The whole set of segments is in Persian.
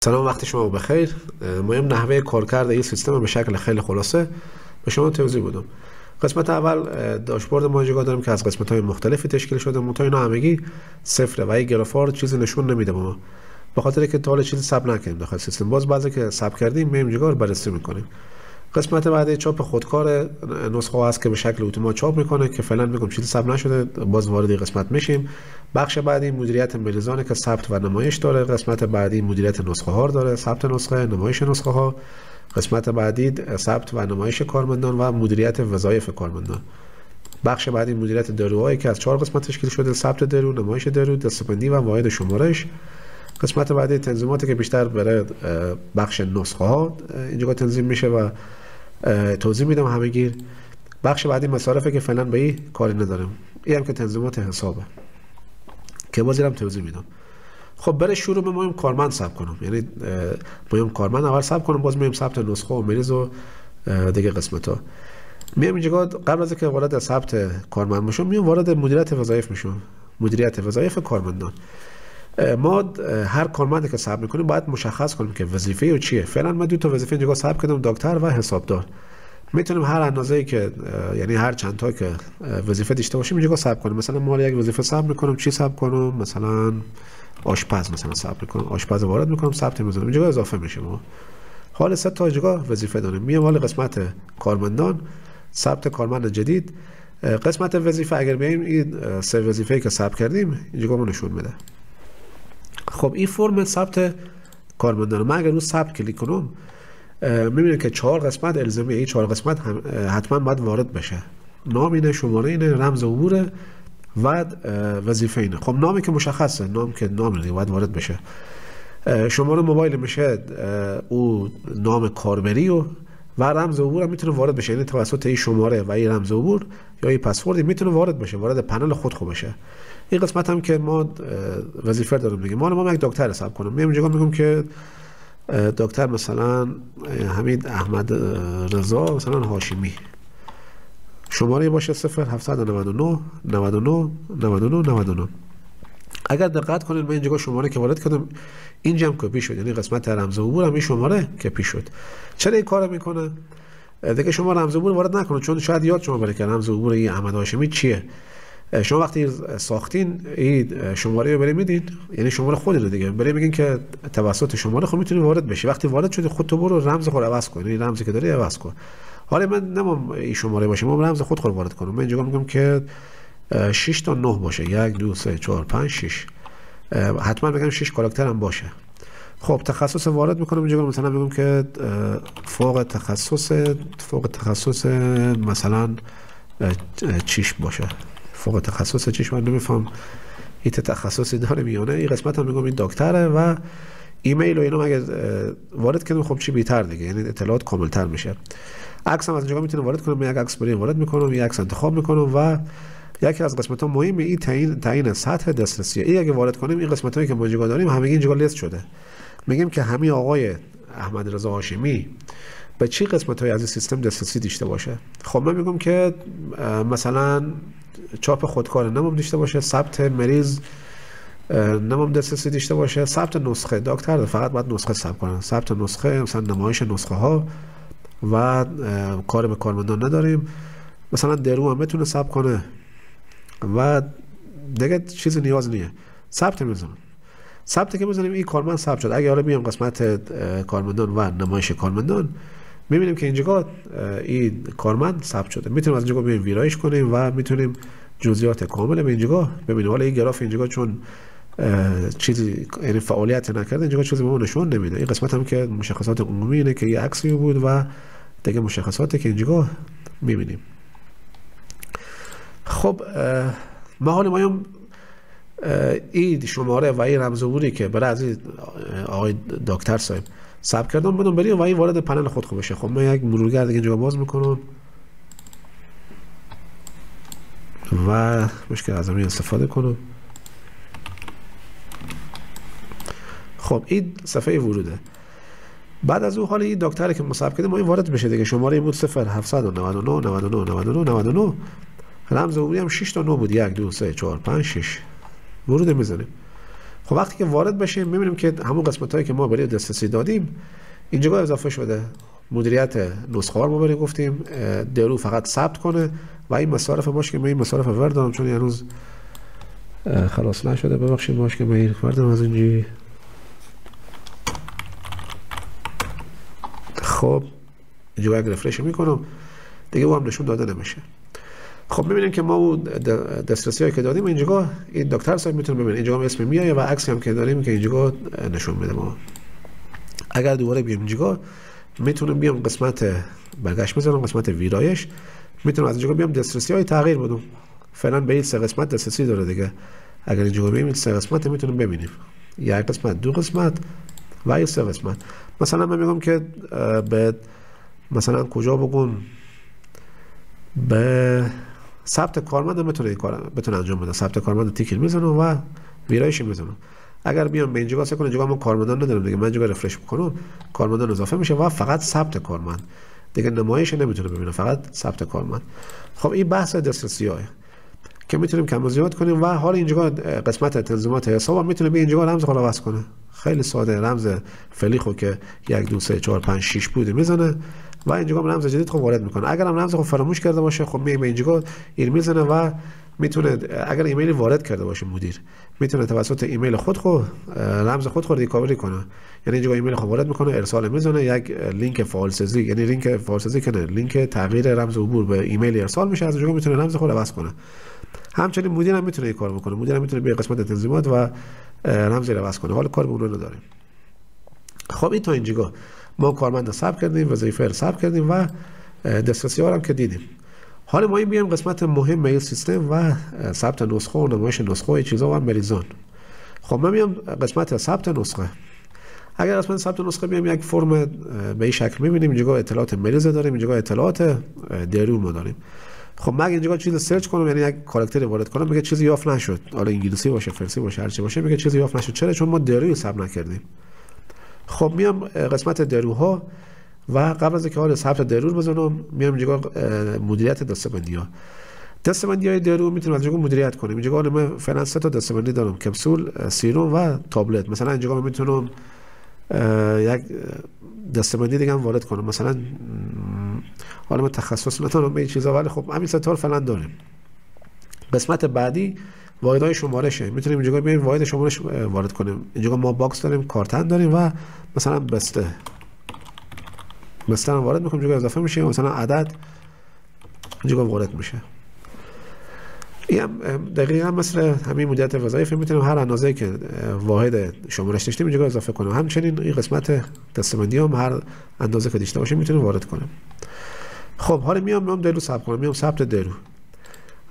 سلام، وقت شما بخیر. مهم نحوه کارکرد این سیستم به شکل خیلی خلاصه به شما توضیح بدم. قسمت اول داشبورد ماجیگا داریم که از قسمت‌های مختلفی تشکیل شده، منتها اینا همگی صفره و این گراف‌ها چیزی نشون نمیده به ما، به خاطر که تا حالا چیزی ثبت نکردیم داخل سیستم. باز بعضی که ثبت کردیم میایم اینجا رو بررسی می‌کنیم. قسمت بعدی چاپ خودکار نسخه هست که به شکل اتومات چاپ میکنه که فعلا میگم چیزی ثبت نشده، باز وارد این قسمت میشیم. بخش بعدی مدیریت ملیزانه که ثبت و نمایش داره. قسمت بعدی مدیریت نسخه ها داره، ثبت نسخه، نمایش نسخه ها. قسمت بعدی ثبت و نمایش کارمندان و مدیریت وظایف کارمندان. بخش بعدی مدیریت داروهایی که از 4 قسمت تشکیل شده: ثبت دارو، نمایش دارو، دسته‌بندی و واحد شمارش. قسمت بعدی تنظیماتی که بیشتر برای بخش نسخه ها اینجا تنظیم میشه و توضیح میدم همگی. بخش بعدی مصارفه که فعلا به این کاری ندارم، این هم که تنظیمات حسابه که باز هم توضیح میدم. خب برای شروع به مهم کارمند ثبت کنم، یعنی مهم کارمند اول ثبت کنم، باز مهم ثبت نسخه و مریض و دیگه قسمت ها. میام اینجا قبل از اینکه وارد ثبت کارمند بشم میام وارد مدیریت وظایف میشم. مدیریت وظایف کارمندان، ما هر کارمندی که ثبت میکنیم باید مشخص کنیم که وظیفه او چیه. فعلا من 2 تا وظیفه اینجا ثبت کردم: دکتر و حسابدار. میتونیم هر اندازه‌ای که یعنی هر چند تا که وظیفه داشته باشیم اینجا ثبت کنیم. مثلا ما یک وظیفه ثبت میکنم، چی ثبت کنم؟ مثلا آشپز مثلا ثبت میکنم، آشپز وارد میکنم، ثبت میذارم، اینجا اضافه میشه. ما حالا 3 تا اینجا وظیفه داریم. میام حالا قسمت کارمندان، ثبت کارمند جدید. قسمت وظیفه اگر بیایم این 3 وظیفه‌ای که ثبت کردیم اینجا ما نشون میده. خب این فرم ثبت کارمندان، من اگر رو ثبت کلیک کنم میبینید که 4 قسمت الزامیه. این 4 قسمت حتما باید وارد بشه: نام اینه، شماره اینه، رمز عبوره و وظیفه اینه. خب نامی که مشخصه، نام که نام دیگه باید وارد بشه. شماره موبایل میشه او نام کاربری و رمز عبور هم میتونه وارد بشه، یعنی توسط این شماره و این رمز عبور یا این پسوردی میتونه وارد بشه، وارد پنل خود بشه. این قسمت هم که ما وظیفه داریم دیگه. ما یک دکتر حساب کنم، میام اینجا میگم که دکتر مثلا حمید احمد رضا مثلا هاشمی، شماره باشه 0799 99 99 99. اگر دقت کنید من اینجا شماره که وارد کردم اینجا هم کپی شد، یعنی قسمت رمز عبور هم این شماره کپی شد. چرا این کارو میکنه؟ دیگه شما رمز عبور وارد نکنید، چون شاید یاد شما بره که رمز عبور این احمد هاشمی چیه. شما وقتی ساختین این شماره رو برید میدین، یعنی شماره خودتون دیگه برید میگین که توسط شماره خود میتونی وارد بشی. وقتی وارد شدی خودت برو رمز خود عوض کن، یعنی رمزی که داری عوض کن. حالا من نمام این شماره باشه، من رمز خود وارد کنم. من اینجا میگم که 6 تا 9 باشه، 1 2 3 4 5 6. حتما بگم 6 کاراکتر هم باشه. خب تخصص وارد میکنم اینجا، مثلا میگم که فوق تخصص مثلا چشم باشه. فوق تخصص چشم، من نمیفهم این تخصصی داره میانه. این قسمت هم میگم این دکتره و ایمیل و اینا اگه وارد کنم خب چی بیتر دیگه، یعنی اطلاعات کاملتر میشه. عکس هم از اینجا میتونم وارد کنم، یک عکس بریم وارد میکنم، یک عکس انتخاب میکنم و یکی از قسمت‌ها مهمه این تعیین سطح دسترسی. این اگه وارد کنیم این قسمتایی که ما اینجا داریم همه اینجا لیست شده. میگیم که همین آقای احمد رضا هاشمی به چه قسمت‌های از این سیستم دسترسی داشته باشه. خب من میگم که مثلا چاپ خودکار نمام داشته باشه، ثبت مریض نمام دسترسی داشته باشه، ثبت نسخه دکتر فقط باید نسخه ثبت کنه، ثبت نسخه مثلا نمایش نسخه ها و کار به کارمندان نداریم. مثلا درو هم بتونه ثبت کنه و دیگه چیزی نیاز نیه. ثبت میزنم، ثبت که میزنیم این کارمند ثبت شد. اگه حالا بیام قسمت کارمندان و نمایش کارمندان میبینیم که اینجا این کارمند ثبت شده. میتونیم از اینجا بیایم ویرایش کنیم و میتونیم جزئیات کامل به اینجا ببینیم. حالا این گراف اینجا چون چیزی یعنی فعالیت نکرده اینجا چیزی به ما نشون نمیده. این قسمت هم که مشخصات عمومی اینه که یه عکسی بود و دیگه مشخصاتی که اینجا میبینیم. خب ما حالا مایم این شماره و این رمز عبوری که برای از آقای دکتر صاحب ثبت کردم بدم بریم و این وارد پنل خود بشه. خب من یک مرورگر دیگه اینجا باز میکنم و مشکل از همین استفاده کنم. خب این صفحه وروده. بعد از اون حالا این دکتری که ما ثبت کردیم ما این وارد بشه دیگه. شماره بود 0799 99 99 99. رمز عبوری هم 6 تا 9 بود، 1 2 3 4 5 6. ورود میزنیم. خب وقتی که وارد بشیم می‌بینیم که همون قسمت‌هایی که ما برای دسترسی دادیم اینجا اضافه شده. مدیریت نسخه ها رو برای گفتیم درو فقط ثبت کنه و این مصارف باشه که من این مصارف ور دارم چون هنوز خلاص نشده. ببخشید باشه که من این ور دارم از اینجی. خب اینجا اگه رفرش میکنم دیگه با هم نشون داده نمیشه. خب میبینیم که ما دسترسی هایی که دادیم اینجا این دکتر صاحب میتونه ببینه. اینجا هم اسم میایه و عکسی هم که داریم که اینجا نشون میده. ما اگر دوباره بیام اینجا میتونم بیام قسمت برگشت بزنم، قسمت ویرایش، میتونم از اینجا بیام دسترسی های تغییر بدم. فعلا به این سه قسمت دسترسی داره دیگه. اگر اینجا بیام این سه قسمت میتونیم ببینیم، یک قسمت، دو قسمت و این سه قسمت. مثلا من میگم که به مثلا کجا بگم به ثبت کارمند میتونه این کار بتونه انجام بده. ثبت کارمند تیکل میزنم و ویرایش میزنم. اگر بیام به اینجا واسه کنم اینجا ما کارمندان ندارم دیگه، من اینجا رفرش میکنم کارمندان اضافه میشه و فقط ثبت کارمند دیگه نمایش نمیتونه ببینه، فقط ثبت کارمند. خب این بحث دسترسی های که میتونیم کم و زیاد کنیم. و حالا اینجا قسمت تنظیمات حساب میتونه به اینجا رمز خود عوض کنه. خیلی ساده، رمز فعلی که 1 2 3 4 5 6 بوده میزنه و اینجا رمز جدید خب وارد میکنه. اگر هم رمز خب فراموش کرده باشه خب میگه اینجا این میزنه و میتونه اگر ایمیل وارد کرده باشه مدیر میتونه توسط ایمیل خود رمز خود ریکاوری کنه. یعنی اینجا ایمیل خود وارد میکنه، ارسال میزنه، یک لینک فایلسازی، یعنی لینک فایلسازی کنه، لینک تغییر رمز عبور به ایمیل ارسال میشه، از اونجا میتونه رمز خود عوض کنه. همچنین مدیر هم میتونه این کار بکنه. مدیر هم میتونه به قسمت تنظیمات و رمز عوض کنه. حالا کار به اون نداریم. خب این تا اینجا ما کارمند ثبت کردیم، وظیفه رو ثبت کردیم و دسترسی ها هم که دیدیم. حالا ما این بیایم قسمت مهم میل سیستم و ثبت نسخه و نمایش نسخه و چیزا و مریضان. خب من میام قسمت ثبت نسخه. اگر قسمت ثبت نسخه بیام یک فرم به این شکل میبینیم. اینجا اطلاعات مریض داریم، اینجا اطلاعات درو ما داریم. خب من اینجا چیز سرچ کنم، یعنی یک کاراکتر وارد کنم، میگه چیزی یافت نشد. حالا انگلیسی باشه، فارسی باشه، هر چی باشه، میگه چیزی یافت نشد. چرا؟ چون ما دروی ثبت نکردیم. خب میام قسمت دروها و قبل از اینکه حالا ثبت درو بزنم میام اینجا مدیریت دسته‌بندی‌ها. دسته‌بندی‌های درو میتونم از اینجا مدیریت کنیم. اینجا من فعلا 3 تا دسته‌بندی دارم، کپسول، سیروم و تابلت. مثلا اینجا من میتونم یک دسته‌بندی دیگه هم وارد کنم. مثلا حالا من تخصص ندارم به این چیزا ولی خب همین سه تا فعلا داریم. قسمت بعدی واحدهای شمارشه. میتونیم اینجا بیایم واحد شمارش وارد کنیم. اینجا ما باکس داریم، کارتن داریم و مثلا بسته مثلا وارد میکنیم، اینجا اضافه میشه، مثلا عدد اینجا وارد میشه. این دقیقاً مثل همین مدیریت وظایف میتونیم هر اندازه‌ای که واحد شمارش داشتیم اینجا اضافه کنیم. همچنین این قسمت دسته‌بندی هم هر اندازه که داشته باشیم میتونیم وارد کنیم. خب حالا میام درو ثبت کنم. میام ثبت درو.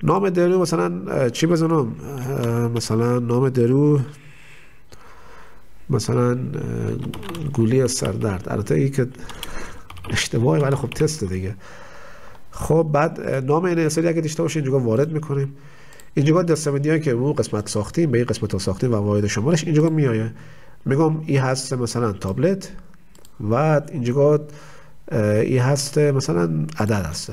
نام درو مثلا چی بزنم؟ مثلا نام درو مثلا گولی سردرد. البته این که اشتباهی ولی خب تست دیگه. خب بعد نام این اصلی اگه داشته باشه اینجا وارد میکنیم. اینجا دسته‌بندیایی که اون قسمت ساختیم به این قسمت ها ساختیم و واحد شمارش اینجا میایه. میگم این هست مثلا تابلت و اینجا این هست مثلا عدد هست.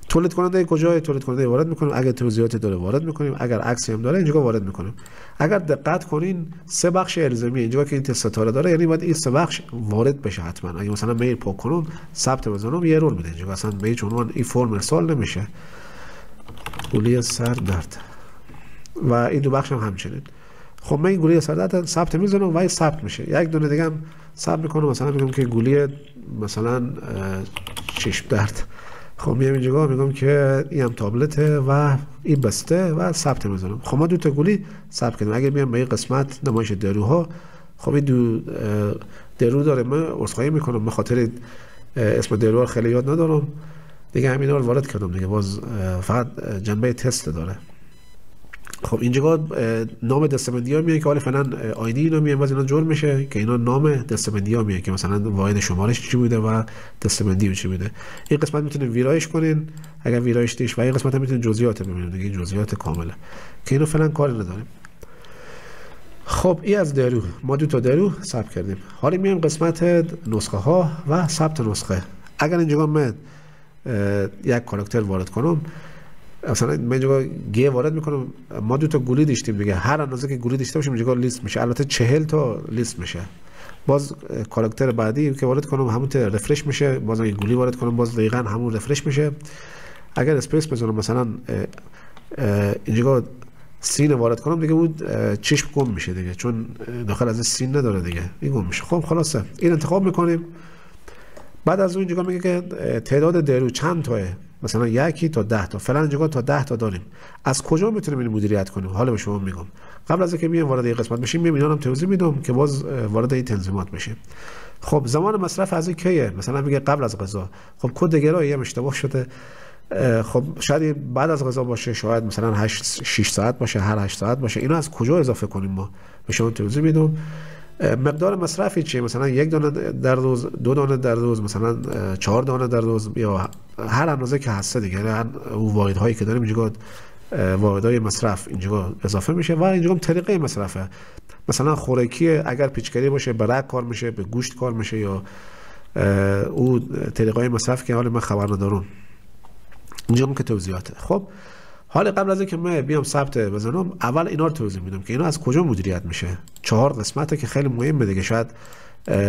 تولید کننده کجای تولید کننده وارد میکنیم. اگر توضیحاتی داره وارد میکنیم، اگر عکسی هم داره اینجا وارد میکنیم. اگر دقت کنین 3 بخش الزامی اینجا که این ستاره داره، یعنی باید این 3 بخش وارد بشه حتما. اگه مثلا میل پاک کنم ثبت بزنم یه رول میده اینجا اصلا به هیچ عنوان این فرم ارسال نمیشه. گولی سر درد و این 2 بخش هم همچنین. خب من این گولی سر درد ثبت میزنم و این ثبت میشه. یک دونه دیگه هم ثبت میکنم، مثلا میگم که گولی مثلا چشم درد. خب میام اینجا میگم که این هم تابلته و این بسته و ثبت میزنم. خب ما 2 تا گولی ثبت کردیم. اگر بیام به این قسمت نمایش دروها، خب این 2 درو داره. من عذرخواهی میکنم به خاطر اسم درو خیلی یاد ندارم دیگه، همینا رو وارد کردم دیگه، باز فقط جنبه تست داره. خب اینجا نام دسته‌بندی‌ها میاد که حالا فعلا آیدی اینا میاد باز اینا جور میشه که اینا نام دسته‌بندی‌ها میاد که مثلا واحد شمارش چی بوده و دسته‌بندی چی بوده. این قسمت میتونید ویرایش کنین اگر ویرایش دیش و این قسمت هم میتونید جزئیات ببینید دیگه، جزئیات کامله که اینو فعلا کاری نداریم. خب این از درو ما 2 تا درو ثبت کردیم. حالا میایم قسمت نسخه ها و ثبت نسخه. اگر اینجا من یک کاراکتر وارد کنم مثلا من اینجا گی وارد میکنم، ما 2 تا گولی داشتیم دیگه، هر اندازه که گولی داشته باشیم اینجا لیست میشه. البته 40 تا لیست میشه. باز کاراکتر بعدی که وارد کنم همون رفرش میشه، باز اگه گولی وارد کنم باز دقیقاً همون رفرش میشه. اگر اسپیس بزنم مثلا اینجا سین وارد کنم دیگه اون چشم گم میشه دیگه، چون داخل از سین نداره دیگه، این گم میشه. خب خلاصه این انتخاب میکنیم. بعد از اون اینجا میگه که تعداد درو چند تاه، مثلا 1 تا 10 تا، فعلا اینجا تا 10 تا داریم. از کجا میتونیم این مدیریت کنیم؟ حالا به شما میگم. قبل از اینکه بیام وارد این قسمت بشیم میبینم توضیح میدم که باز وارد این تنظیمات بشیم. خب زمان مصرف از این کیه؟ مثلا میگه قبل از غذا. خب کد گرایی هم اشتباه شده. خب شاید بعد از غذا باشه، شاید مثلا 6 ساعت باشه، هر 8 ساعت باشه. اینو از کجا اضافه کنیم؟ ما به شما توضیح میدم. مقدار مصرفی چیه؟ مثلا 1 دانه در روز، 2 دانه در روز، مثلا 4 دانه در روز، یا هر اندازه که هست دیگه. یعنی اون واحدهایی که داریم اینجا واحدهای مصرف اینجا اضافه میشه. و اینجا هم طریقه مصرفه، مثلا خوراکی اگر پیچکاری باشه به رگ کار میشه، به گوشت کار میشه، یا او طریقه مصرف که حالا من خبر ندارم. اینجا هم که توضیحاته. خب حالا قبل از اینکه من بیام ثبت بزنم، اول اینا رو توضیح میدم که اینا از کجا مدیریت میشه. 4 قسمته که خیلی مهمه دیگه. شاید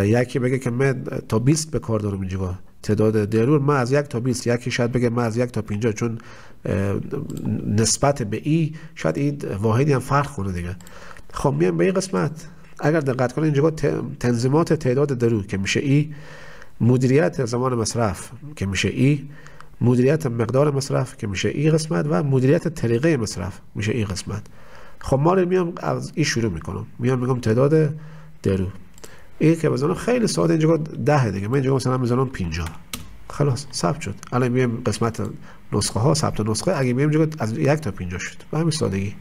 یکی بگه که من تا 20 به کار دارم اینجا تعداد درور، من از 1 تا 20، یکی شاید بگه من از 1 تا 50، چون نسبت به ای شاید این واحدی هم فرق کنه دیگه. خب میام به این قسمت، اگر دقت کنید اینجا تنظیمات تعداد درور که میشه ای، مدیریت زمان مصرف که میشه ای، مدیریت مقدار مصرف که میشه ای قسمت، و مدیریت طریقه مصرف میشه ای قسمت. خب ما میام از این شروع میکنم، میگم تعداد درو. این که بزنم خیلی ساده، اینجا 10 دیگه، من اینجا مثلا میذارم 50. خلاص ثبت شد. الان میام قسمت نسخه ها، ثبت نسخه، اگه میام اینجا از 1 تا 50 شد، به همین سادگی.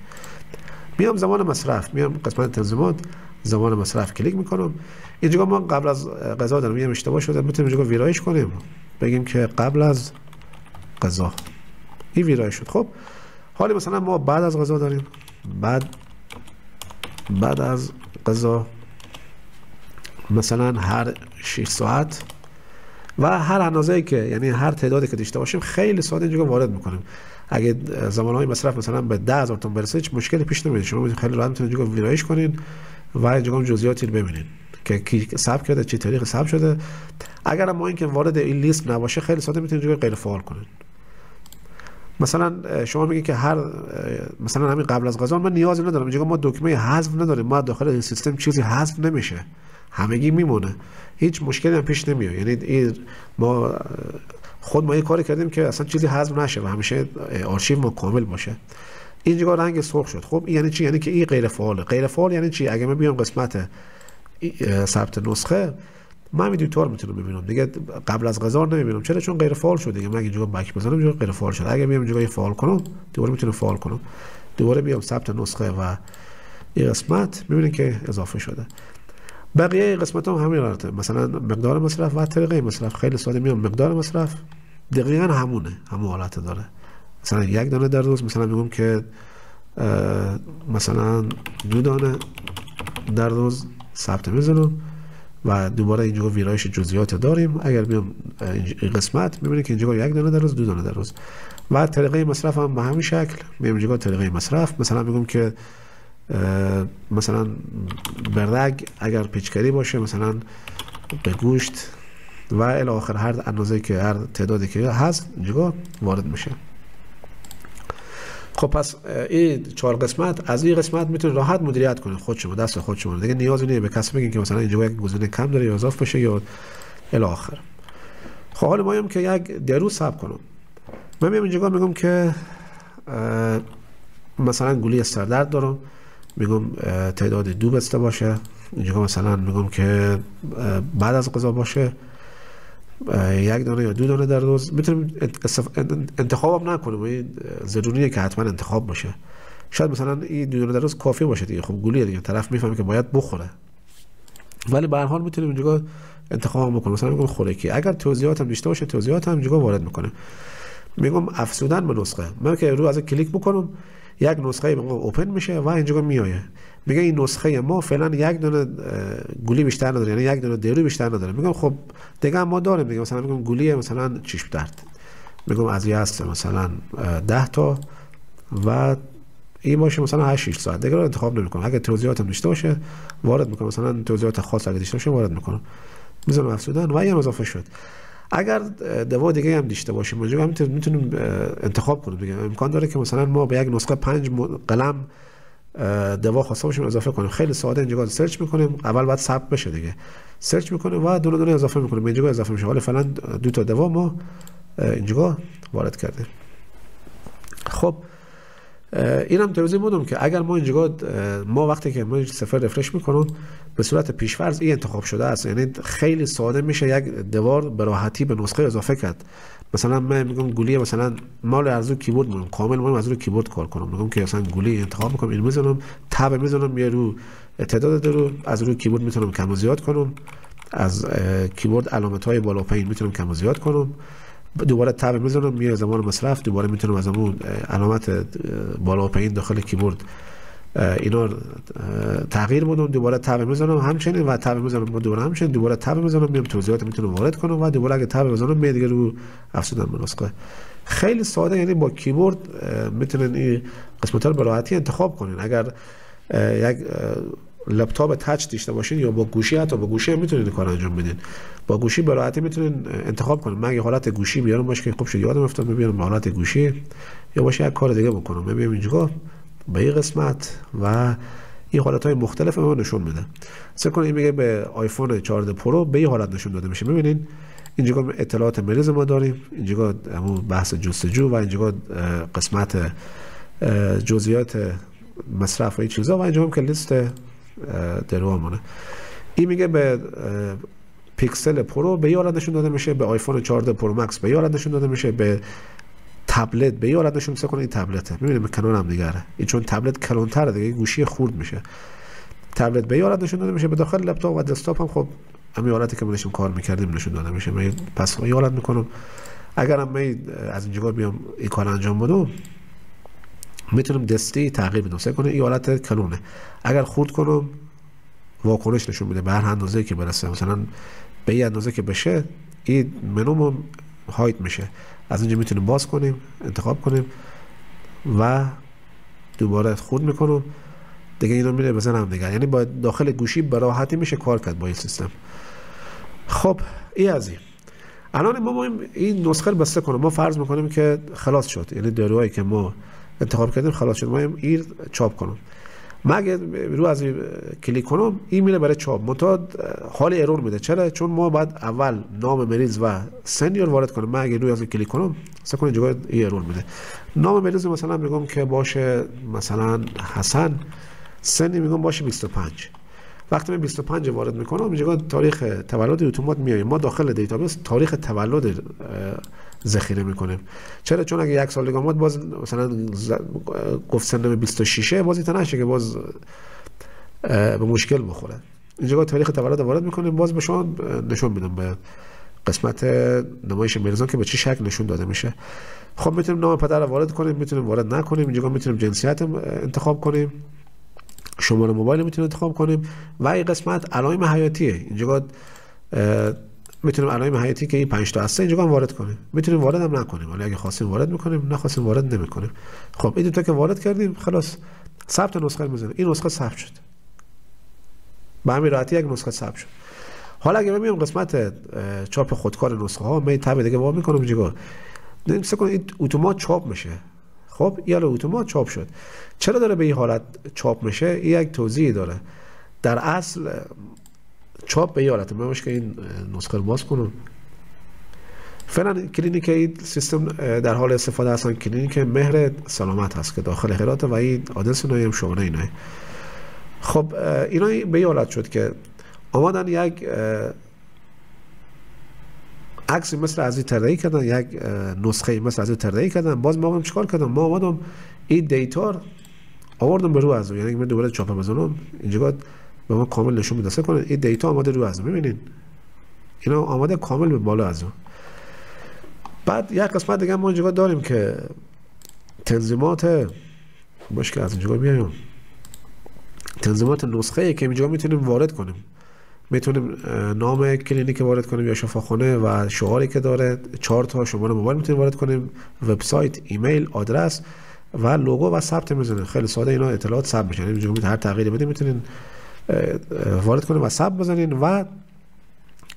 میام زمان مصرف، میام قسمت تنظیمات زمان مصرف کلیک میکنم. اینجا ما قبل از غذا دارم، میام اشتباه شده، میتونیم اینجا ویرایش کنیم، بگیم که قبل از غذا. این ویرایش شد. خب حالا مثلا ما بعد از غذا داریم، بعد از غذا مثلا هر 6 ساعت و هر اندازه‌ای که، یعنی هر تعدادی که داشته باشیم خیلی ساده اینجا وارد میکنیم. اگه زمانهای مصرف مثلا به 10,000 تومان برسه هیچ مشکلی پیش نمیاد. شما خیلی راحت میتونید اینجا ویرایش کنین و اینجا جزئیاتی رو ببینید که کی ثبت کرده، چه طریق ثبت شده. اگر ما اینکه وارد این لیست نباشه خیلی ساده میتونید اینجا غیر فعال کنین. مثلا شما میگید که هر مثلا همین قبل از غذا من نیازی ندارم، اینجا ما دکمه حذف نداریم، ما داخل این سیستم چیزی حذف نمیشه، همگی میمونه، هیچ مشکلی هم پیش نمیاد. یعنی ما یه کاری کردیم که اصلا چیزی حذف نشه و همیشه آرشیو ما کامل باشه. اینجا رنگ سرخ شد. خب یعنی چی؟ یعنی که این غیر فعاله. غیر فعال یعنی چی؟ اگه من بیام قسمت ثبت نسخه، من دیتور میتونم ببینم دیگه، قبل از غذا نمیبینم. چرا؟ چون غیر فعال شد دیگه. من اینجا بک بزنم اینجا غیر فعال شد. اگه بیام اینجا فعال کنم دوباره میتونم فعال کنم، دوباره بیام ثبت نسخه و این قسمت میبینید که اضافه شده. بقیه قسمت هم همین حالته، مثلا مقدار مصرف و طریقه مصرف. خیلی ساده میام مقدار مصرف دقیقاً همون حالت داره. مثلا 1 دانه در روز، مثلا میگم که مثلا 2 دانه در روز ثبت میزنم و دوباره اینجا ویرایش جزئیات داریم. اگر بیام این قسمت میبینید که اینجا 1 دانه در روز، 2 دانه در روز. و طریقه مصرف هم به همین شکل میام اینجا طریقه مصرف، مثلا میگم که مثلا به رگ اگر پیچکاری باشه، مثلا به گوشت و الی آخر، هر اندازه‌ای که هر تعدادی که هست اینجا وارد میشه. خب پس این 4 قسمت، از این قسمت میتونید راحت مدیریت کنید خود شما، دست خود شما دیگه. نیازی نیست به کسی بگین که مثلا اینجا یک گزینه کم داره یا اضافه بشه یا الی آخر. خب حالا ما که یک درو ثبت کنم، من میام اینجا میگم که مثلا گولی سردرد دارم، میگم تعداد 2 بسته باشه. اینجا مثلا میگم که بعد از غذا باشه، 1 دانه یا 2 دانه در روز. میتونیم انتخاب نکنیم، این ضروریه که حتما انتخاب باشه. شاید مثلا این 2 دانه در روز کافی باشه دیگه، خب گولیه دیگه، طرف میفهمه که باید بخوره، ولی به هر حال میتونیم اینجا انتخاب بکنیم. مثلا میگم خوراکی، اگر توضیحات هم داشته باشه توضیحات هم اینجا وارد میکنیم. میگم افزودن به نسخه، من که رو از کلیک بکنم یک نسخه میگم اوپن میشه و اینجا میایه، میگه این نسخه ما فعلا 1 دانه گولی بیشتر نداره، یعنی 1 دانه درو بیشتر نداره. میگم خب دیگه ما داریم دیگه، مثلا میگم گولی مثلا چشم درد، میگم از یه هست مثلا 10 تا و این باشه مثلا 8 ساعت دیگه رو انتخاب نمیکنم. اگه توضیحاتم داشته باشه وارد میکنم، مثلا توضیحات خاص اگه داشته باشه وارد میکنم، میذارم افزودن و هم اضافه شد. اگر دوا دیگه هم داشته باشیم اونجا هم میتونیم انتخاب کنیم دیگه. امکان داره که مثلا ما به یک نسخه 5 قلم دوا خواسته باشیم اضافه کنیم. خیلی ساده اینجا سرچ میکنیم، اول بعد ثبت بشه دیگه، سرچ میکنیم و دونه دونه اضافه میکنیم، اینجا اضافه میشه. حالا فعلا 2 تا دوا ما اینجا وارد کردیم. خب اینم توضیح میدم که اگر ما اینجا ما وقتی که ما صفر رفرش میکنیم به صورت پیشفرض این انتخاب شده است، یعنی خیلی ساده میشه یک دوار به راحتی به نسخه اضافه کرد. مثلا من میگم گولی مثلا مال از رو کیبورد میگم کامل مال از رو کیبورد کار کنم، میگم که مثلا گولی انتخاب میکنم، این میزنم تب میزنم یه رو تعداد رو از رو کیبورد میتونم کم و زیاد کنم، از کیبورد علامت های بالا و پایین میتونم کم و زیاد کنم، دوباره تب میزنم میره زمان مصرف، دوباره میتونم از اون علامت بالا و پایین داخل کیبورد اینا تغییر بدم، دوباره تب میزنم همچنین و تب میزنم دوباره همچنین، دوباره تب میزنم میام توضیحات میتونم وارد کنم و دوباره اگه تب بزنم میاد دیگه رو افزودن به نسخه. خیلی ساده، یعنی با کیبورد میتونن این قسمت‌ها رو به راحتی انتخاب کنین. اگر یک لپتاپ تچ داشته باشین یا با گوشی، حتی با گوشی هم میتونین کار انجام بدین. با گوشی به راحتی میتونین انتخاب کنین. من اگه حالت گوشی بیارم باشه که خوب شد یادم افتاد، میبینم حالت گوشی یا باشه یک کار دیگه بکنم، میبینم اینجا به این قسمت و این حالت‌های مختلف ما نشون میده. فکر کنید میگه به آیفون 14 پرو به این حالت نشون داده میشه. میبینین اینجا اطلاعات مریض ما داریم، اینجا همون بحث جستجو و اینجا قسمت جزئیات مصرف و این چیزا و اینجا هم که لیست دروامونه. این میگه به پیکسل پرو به این حالت نشون داده میشه، به آیفون 14 پرو مکس به این حالت نشون داده میشه، به تبلت به این حالت نشون میشه. این تبلته میبینیم کنون هم دیگره، این چون تبلت کلانتره دیگه گوشی خورد میشه. تبلت به این حالت نشون داده میشه، به داخل لپتاپ و دسکتاپ هم خب همین حالتی که ما داشتیم کار میکردیم نشون داده میشه. من پس این حالت میکنم. اگر هم من از اینجا بیام این کار انجام بدم میتونم دستی تغییر بدم. فکر کنید این حالت کلونه، اگر خورد کنم واکنش نشون میده به هر اندازه‌ای که برسه، مثلا به این اندازه که بشه این منو هایت میشه. از اینجا میتونیم باز کنیم، انتخاب کنیم و دوباره خورد میکنم دیگه، اینا میره بزنم دیگه. یعنی با داخل گوشی به راحتی میشه کار کرد با این سیستم. خب این از این. الان ما این نسخه رو بسته کنیم، ما فرض میکنیم که خلاص شد، یعنی داروهایی که ما انتخاب کردیم خلاص شد، ما این چاپ کنم. ما اگه رو از کلیک کنم این میره برای چاپ، منتها حال ایرور میده. چرا؟ چون ما باید اول نام مریض و سنیور وارد کنیم. ما اگه روی از کلیک کنم مثلا کنید جای ایرور میده. نام مریض مثلا میگم که باشه مثلا حسن، سنی میگم باشه 25. وقتی من 25 وارد میکنم اینجا تاریخ تولد اتومات میاد، ما داخل دیتابیس تاریخ تولد ذخیره میکنیم. چرا؟ چون اگه یک سال دیگه باز مثلا گفت سنم 26 باز اینا نشه که باز به مشکل بخوره. اینجا تاریخ تولد وارد میکنیم، باز به شما نشون میدم به قسمت نمایش مریضان که به چه شکل نشون داده میشه. خب میتونیم نام پدر رو وارد کنیم، میتونیم وارد نکنیم. اینجا میتونیم جنسیت انتخاب کنیم، شماره موبایل میتونیم انتخاب کنیم و این قسمت علائم حیاتیه. اینجا میتونیم علائم حیاتی که این 5 تا هست اینجا هم وارد کنیم، میتونیم وارد هم نکنیم، ولی اگه خواستیم وارد میکنیم، نخواستیم وارد نمیکنیم. خب این دو تا که وارد کردیم خلاص ثبت نسخه میزنیم. این نسخه ثبت شد، به همین راحتی یک نسخه ثبت شد. حالا اگه میام قسمت چاپ خودکار نسخه ها می تاب دیگه وا میکنم اینجا نمیشه کنه این اتومات چاپ میشه. خب یا اتومات چاپ شد. چرا داره به این حالت چاپ میشه؟ این یک توضیحی داره. در اصل چاپ به این حالت من باشه که این نسخه رو باز کنم. فعلا کلینیک این سیستم در حال استفاده هستن. کلینیک مهر سلامت هست که داخل هرات و این آدرس اینایی هم شماره اینایی. خب اینا به این حالت شد که آمدن یک عکس مثل از این طراحی کردن، یک نسخه مثل از این طراحی کردن. باز ما هم چیکار کردم؟ ما اومدم این دیتا آوردم به رو از اون، یعنی من دوباره چاپ بزنم اینجا به ما کامل نشون میده. کنه این دیتا آماده رو از اون، میبینین اینا آماده کامل به بالا از اون. بعد یک قسمت دیگه ما اینجا داریم که تنظیمات باشه که از اینجا بیایم، تنظیمات نسخه که اینجا میتونیم وارد کنیم میتونیم نام کلینیک وارد کنیم یا شفاخانه و شعاری که داره، 4 تا شماره موبایل میتونیم وارد کنیم، وبسایت، ایمیل، آدرس و لوگو و ثبت میزنه. خیلی ساده اینا اطلاعات ثبت میشن. اینجوری هر تغییری بدیم میتونین وارد کنیم و ثبت بزنین و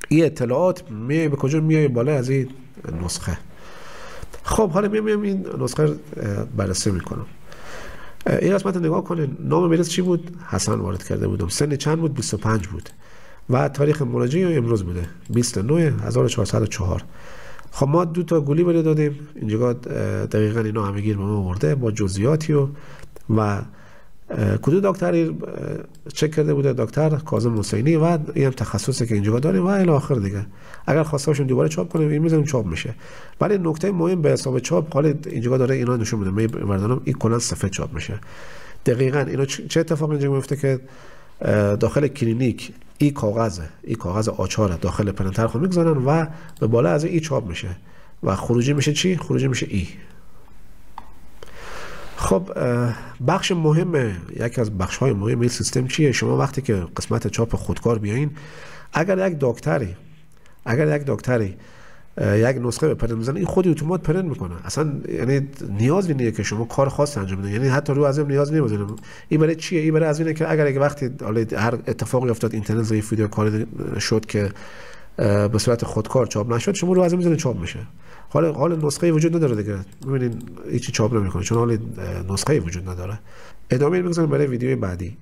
این اطلاعات میای به کجا میای بالا از این نسخه. خب حالا میام این نسخه بررسی میکنم. این قسمت نگاه کنین. نام میرس چی بود؟ حسن وارد کرده بودم. سن چند بود؟ 25 بود و تاریخ مراجعه امروز بوده 29/1404. خب ما 2 تا گولی بده دادیم اینجا، دقیقاً اینا همه گیر به ما آورده با جزئیاتی و کدوم دکتری چک کرده بوده؟ دکتر کاظم حسینی و این هم تخصصی که اینجا داریم و الی آخر دیگه. اگر خواسته باشیم دوباره چاپ کنیم این میذاریم چاپ میشه. ولی نکته مهم به حساب چاپ، حالا اینجا داره اینا نشون میده میبردانم این کلا سفید چاپ میشه. دقیقاً اینا چه اتفاقی اینجا میفته که داخل کلینیک این کاغذ آچار داخل پرینتر خود میگذارن و به بالا از این چاپ میشه و خروجی میشه چی؟ خروجی میشه ای. خب بخش مهمه، یکی از بخش های مهم این سیستم چیه؟ شما وقتی که قسمت چاپ خودکار بیاین، اگر یک دکتری یک نسخه به پرینت میزنه، این خود اتومات پرینت میکنه. اصلا یعنی نیازی نیست که شما کار خاص انجام بدید، یعنی حتی رو ازم نیاز نمیزنه. این برای چیه؟ این برای از اینه که اگر یک وقتی هر اتفاقی افتاد، اینترنت ضعیف ویدیو کار شد که به صورت خودکار چاپ نشد، شما رو ازم میزنه چاپ میشه. حالا نسخه وجود نداره دیگه، ببینید هیچ چاپ نمیکنه چون حالا نسخه وجود نداره. ادامه میگذاریم برای ویدیوی بعدی.